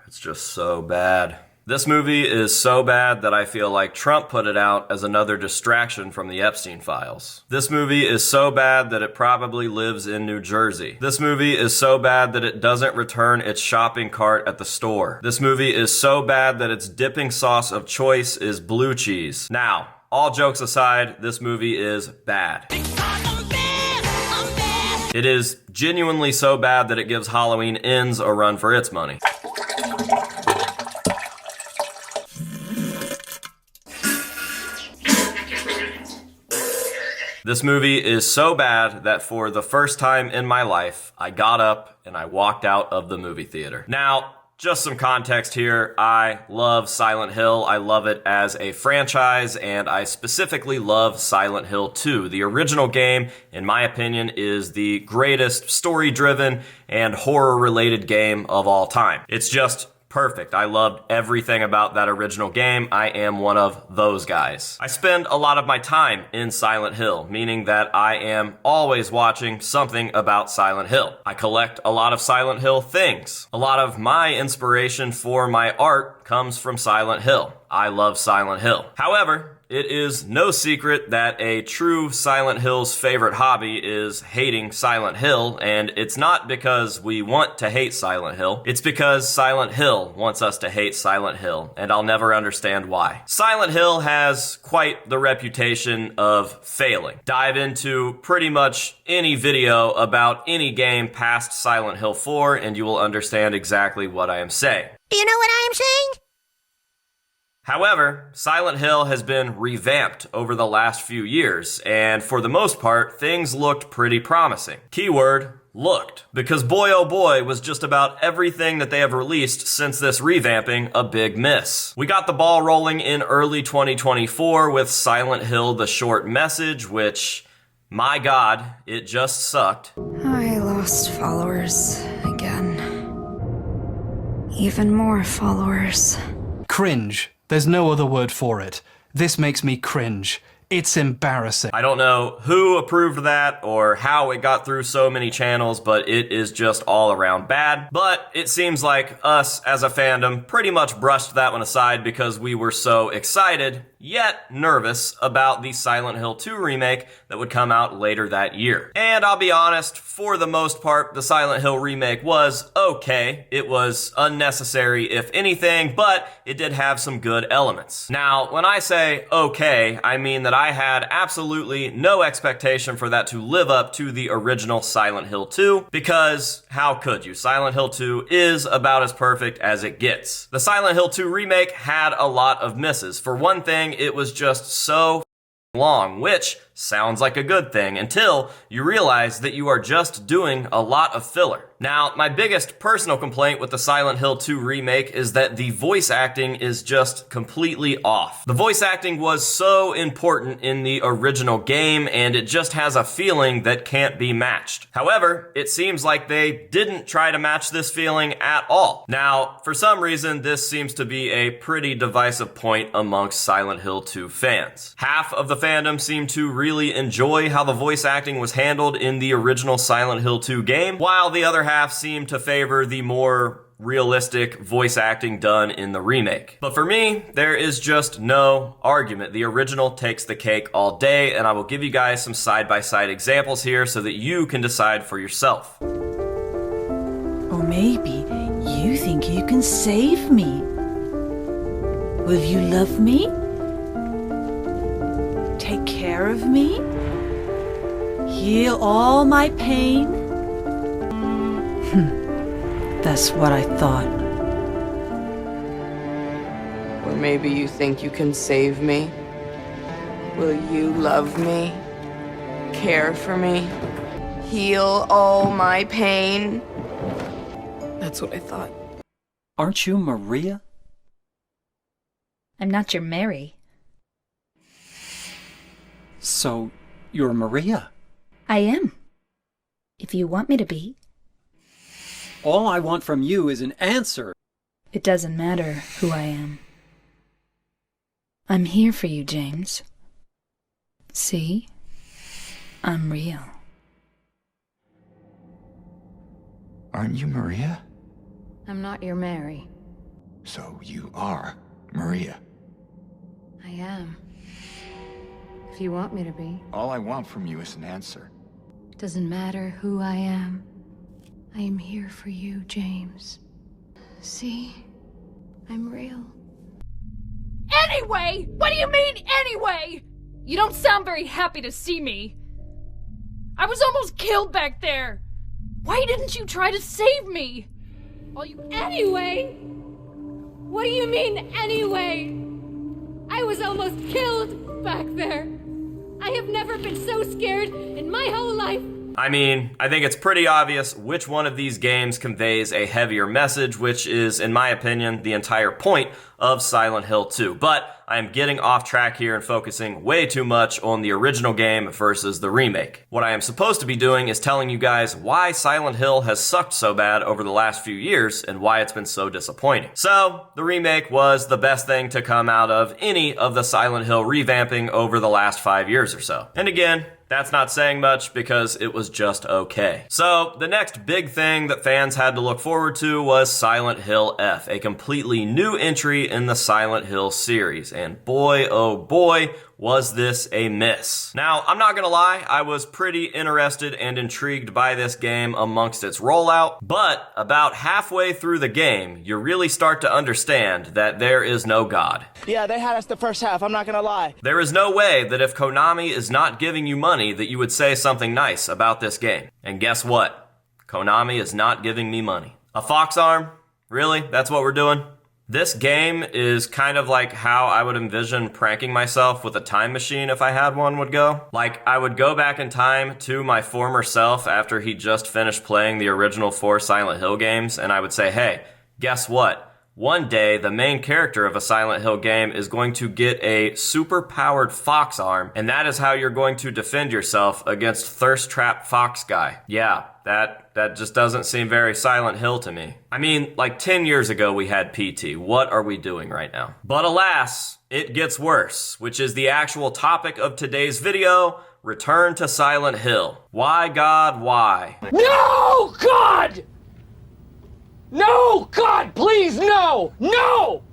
It's just so bad. This movie is so bad that I feel like Trump put it out as another distraction from the Epstein files. This movie is so bad that it probably lives in New Jersey. This movie is so bad that it doesn't return its shopping cart at the store. This movie is so bad that its dipping sauce of choice is blue cheese. Now, all jokes aside, this movie is bad. It is genuinely so bad that it gives Halloween Ends a run for its money. This movie is so bad that for the first time in my life, I got up and I walked out of the movie theater. Now, just some context here. I love Silent Hill. I love it as a franchise, and I specifically love Silent Hill 2. The original game, in my opinion, is the greatest story-driven and horror-related game of all time. It's just perfect. I loved everything about that original game. I am one of those guys. I spend a lot of my time in Silent Hill, meaning that I am always watching something about Silent Hill. I collect a lot of Silent Hill things. A lot of my inspiration for my art comes from Silent Hill. I love Silent Hill. However, it is no secret that a true Silent Hill's favorite hobby is hating Silent Hill, and it's not because we want to hate Silent Hill. It's because Silent Hill wants us to hate Silent Hill, and I'll never understand why. Silent Hill has quite the reputation of failing. Dive into pretty much any video about any game past Silent Hill 4, and you will understand exactly what I am saying. Do you know what I am saying? However, Silent Hill has been revamped over the last few years, and for the most part, things looked pretty promising. Keyword, looked. Because boy oh boy was just about everything that they have released since this revamping a big miss. We got the ball rolling in early 2024 with Silent Hill: The Short Message, which, my god, it just sucked. I lost followers again. Even more followers. Cringe. There's no other word for it. This makes me cringe. It's embarrassing. I don't know who approved that or how it got through so many channels, but it is just all around bad. But it seems like us as a fandom pretty much brushed that one aside because we were so excited, yet nervous, about the Silent Hill 2 remake that would come out later that year. And I'll be honest, for the most part, the Silent Hill remake was okay. It was unnecessary, if anything, but it did have some good elements. Now, when I say okay, I mean that I had absolutely no expectation for that to live up to the original Silent Hill 2, because how could you? Silent Hill 2 is about as perfect as it gets. The Silent Hill 2 remake had a lot of misses. For one thing, it was just so long, which sounds like a good thing until you realize that you are just doing a lot of filler. Now, my biggest personal complaint with the Silent Hill 2 remake is that the voice acting is just completely off. The voice acting was so important in the original game, and it just has a feeling that can't be matched. However, it seems like they didn't try to match this feeling at all. Now, for some reason, this seems to be a pretty divisive point amongst Silent Hill 2 fans. Half of the fandom seem to really enjoy how the voice acting was handled in the original Silent Hill 2 game, while the other half seem to favor the more realistic voice acting done in the remake. But for me, there is just no argument. The original takes the cake all day, and I will give you guys some side-by-side examples here so that you can decide for yourself. Or maybe you think you can save me. Will you love me? Take care of me? Heal all my pain? That's what I thought. Or maybe you think you can save me? Will you love me? Care for me? Heal all my pain? That's what I thought. Aren't you Maria? I'm not your Mary. So, you're Maria? I am. If you want me to be. All I want from you is an answer. It doesn't matter who I am. I'm here for you, James. See? I'm real. Aren't you Maria? I'm not your Mary. So you are Maria. I am. If you want me to be. All I want from you is an answer. Doesn't matter who I am. I am here for you, James. See? I'm real. Anyway! What do you mean, anyway? You don't sound very happy to see me. I was almost killed back there. Why didn't you try to save me? Anyway? What do you mean, anyway? I was almost killed back there. I have never been so scared in my whole life. I mean, I think it's pretty obvious which one of these games conveys a heavier message, which is, in my opinion, the entire point of Silent Hill 2. But I am getting off track here and focusing way too much on the original game versus the remake. What I am supposed to be doing is telling you guys why Silent Hill has sucked so bad over the last few years and why it's been so disappointing. So, the remake was the best thing to come out of any of the Silent Hill revamping over the last 5 years or so. And again, that's not saying much because it was just okay. So, the next big thing that fans had to look forward to was Silent Hill F, a completely new entry in the Silent Hill series. And boy, oh boy, was this a miss. Now, I'm not gonna lie, I was pretty interested and intrigued by this game amongst its rollout, but about halfway through the game, you really start to understand that there is no God. Yeah, they had us the first half, I'm not gonna lie. There is no way that if Konami is not giving you money that you would say something nice about this game. And guess what? Konami is not giving me money. A fox arm? Really? That's what we're doing? This game is kind of like how I would envision pranking myself with a time machine if I had one would go. Like, I would go back in time to my former self after he just finished playing the original 4 Silent Hill games, and I would say, hey, guess what? One day, the main character of a Silent Hill game is going to get a super-powered fox arm, and that is how you're going to defend yourself against thirst-trapped fox guy. Yeah, that just doesn't seem very Silent Hill to me. I mean, like 10 years ago we had PT. What are we doing right now? But alas, it gets worse, which is the actual topic of today's video, Return to Silent Hill. Why, God, why? No, God! No, God, please, no! No!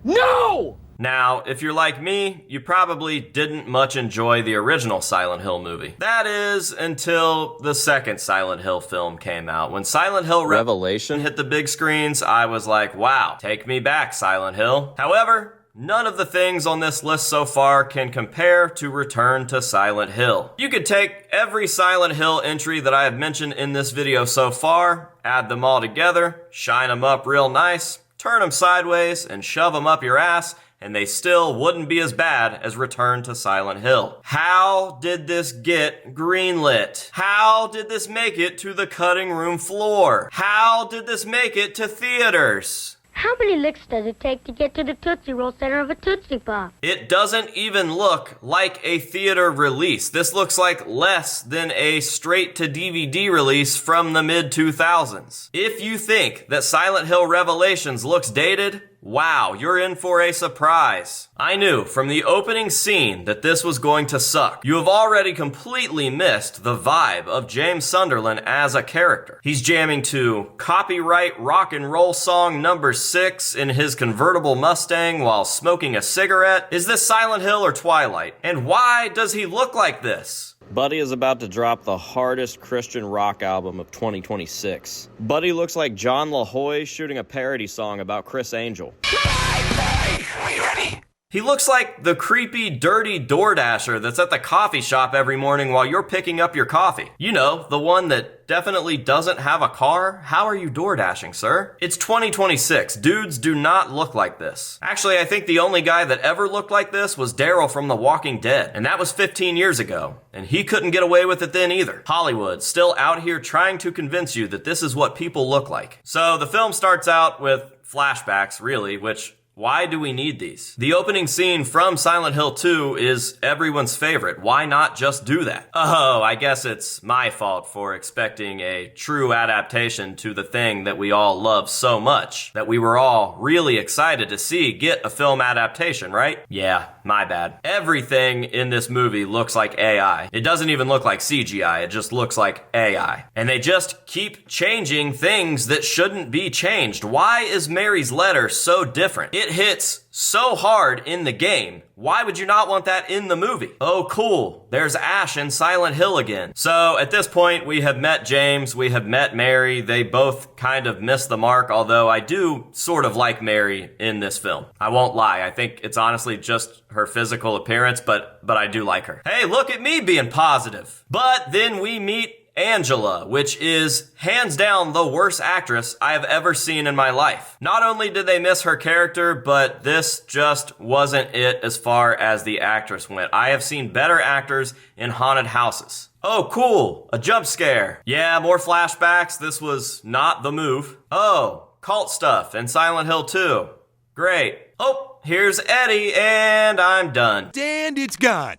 No! Now, if you're like me, you probably didn't much enjoy the original Silent Hill movie. That is, until the second Silent Hill film came out. When Silent Hill Revelation hit the big screens, I was like, wow, take me back, Silent Hill. However, none of the things on this list so far can compare to Return to Silent Hill. You could take every Silent Hill entry that I have mentioned in this video so far, add them all together, shine them up real nice, turn them sideways, and shove them up your ass, and they still wouldn't be as bad as Return to Silent Hill. How did this get greenlit? How did this make it to the cutting room floor? How did this make it to theaters? How many licks does it take to get to the Tootsie Roll center of a Tootsie Pop? It doesn't even look like a theater release. This looks like less than a straight-to-DVD release from the mid-2000s. If you think that Silent Hill Revelations looks dated, wow, you're in for a surprise. I knew from the opening scene that this was going to suck. You have already completely missed the vibe of James Sunderland as a character. He's jamming to copyright rock and roll song number 6 in his convertible Mustang while smoking a cigarette. Is this Silent Hill or Twilight? And why does he look like this? Buddy is about to drop the hardest Christian rock album of 2026. Buddy looks like John LaHoy shooting a parody song about Chris Angel. Are you ready? He looks like the creepy, dirty DoorDasher that's at the coffee shop every morning while you're picking up your coffee. You know, the one that definitely doesn't have a car. How are you DoorDashing, sir? It's 2026. Dudes do not look like this. Actually, I think the only guy that ever looked like this was Daryl from The Walking Dead, and that was 15 years ago. And he couldn't get away with it then either. Hollywood still out here trying to convince you that this is what people look like. So the film starts out with flashbacks, really, which Why do we need these? The opening scene from Silent Hill 2 is everyone's favorite. Why not just do that? Oh, I guess it's my fault for expecting a true adaptation to the thing that we all love so much, that we were all really excited to see get a film adaptation, right? Yeah, my bad. Everything in this movie looks like AI. It doesn't even look like CGI, it just looks like AI. And they just keep changing things that shouldn't be changed. Why is Mary's letter so different? It hits so hard in the game. Why would you not want that in the movie? Oh, cool. There's Ash in Silent Hill again. So at this point, we have met James, we have met Mary. They both kind of missed the mark, although I do sort of like Mary in this film. I won't lie. I think it's honestly just her physical appearance, but I do like her. Hey, look at me being positive. But then we meet Angela, which is hands down the worst actress I have ever seen in my life. Not only did they miss her character, but this just wasn't it as far as the actress went. I have seen better actors in haunted houses. Oh, cool. A jump scare. Yeah, more flashbacks. This was not the move. Oh, cult stuff and Silent Hill 2. Great. Oh, here's Eddie, and I'm done. And it's gone.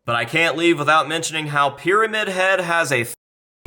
But I can't leave without mentioning how Pyramid Head has a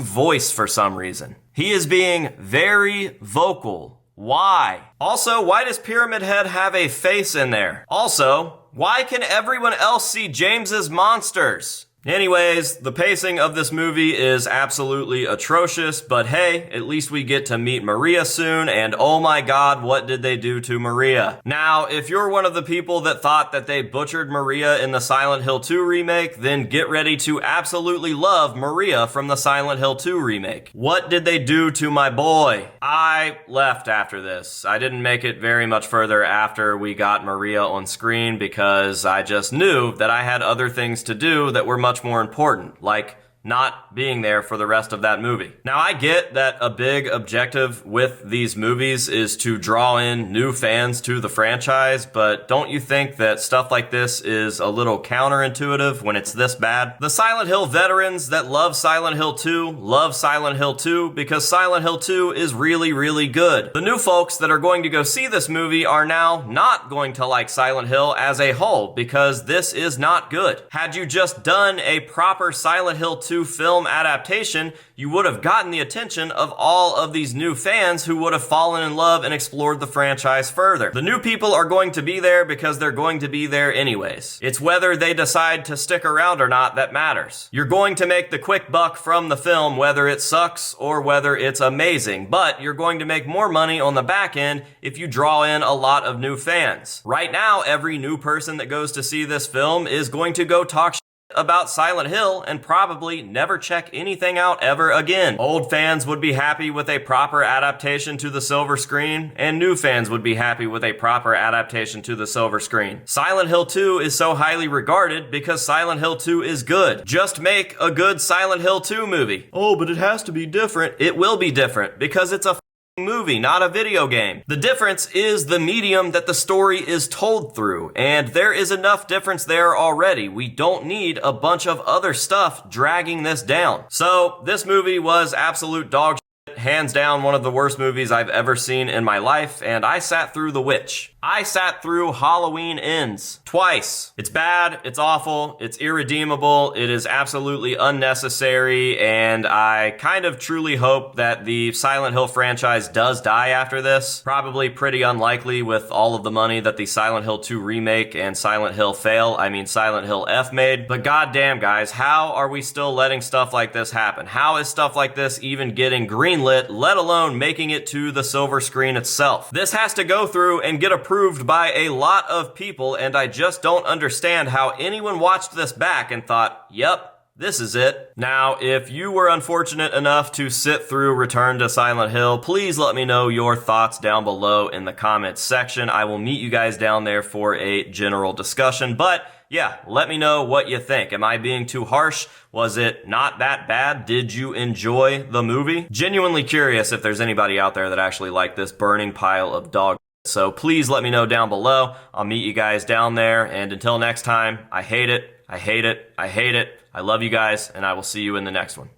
voice for some reason. He is being very vocal. Why? Also, why does Pyramid Head have a face in there? Also, why can everyone else see James's monsters? Anyways, the pacing of this movie is absolutely atrocious, but hey, at least we get to meet Maria soon, and oh my god, what did they do to Maria? Now, if you're one of the people that thought that they butchered Maria in the Silent Hill 2 remake, then get ready to absolutely love Maria from the Silent Hill 2 remake. What did they do to my boy? I left after this. I didn't make it very much further after we got Maria on screen because I just knew that I had other things to do that were much more important, like not being there for the rest of that movie. Now, I get that a big objective with these movies is to draw in new fans to the franchise, but don't you think that stuff like this is a little counterintuitive when it's this bad? The Silent Hill veterans that love Silent Hill 2 love Silent Hill 2 because Silent Hill 2 is really, really good. The new folks that are going to go see this movie are now not going to like Silent Hill as a whole because this is not good. Had you just done a proper Silent Hill 2 film adaptation, you would have gotten the attention of all of these new fans who would have fallen in love and explored the franchise further. The new people are going to be there because they're going to be there anyways. It's whether they decide to stick around or not that matters. You're going to make the quick buck from the film whether it sucks or whether it's amazing, but you're going to make more money on the back end if you draw in a lot of new fans. Right now, every new person that goes to see this film is going to go talk about Silent Hill and probably never check anything out ever again. Old fans would be happy with a proper adaptation to the silver screen, and new fans would be happy with a proper adaptation to the silver screen. Silent Hill 2 is so highly regarded because Silent Hill 2 is good. Just make a good Silent Hill 2 movie. Oh, but it has to be different. It will be different because it's a movie, not a video game. The difference is the medium that the story is told through, and there is enough difference there already. We don't need a bunch of other stuff dragging this down. So this movie was absolute dog shit, hands down one of the worst movies I've ever seen in my life, and I sat through The Witch. I sat through Halloween Ends twice. It's bad, it's awful, it's irredeemable, it is absolutely unnecessary, and I kind of truly hope that the Silent Hill franchise does die after this. Probably pretty unlikely with all of the money that the Silent Hill 2 remake and Silent Hill Silent Hill F made. But goddamn guys, how are we still letting stuff like this happen? How is stuff like this even getting greenlit, let alone making it to the silver screen itself? This has to go through and get approved by a lot of people, and I just don't understand how anyone watched this back and thought, yep, this is it. Now, if you were unfortunate enough to sit through Return to Silent Hill, please let me know your thoughts down below in the comments section. I will meet you guys down there for a general discussion, but yeah, let me know what you think. Am I being too harsh? Was it not that bad? Did you enjoy the movie? Genuinely curious if there's anybody out there that actually liked this burning pile of dog. So please let me know down below. I'll meet you guys down there. And until next time, I hate it. I hate it. I hate it. I love you guys, and I will see you in the next one.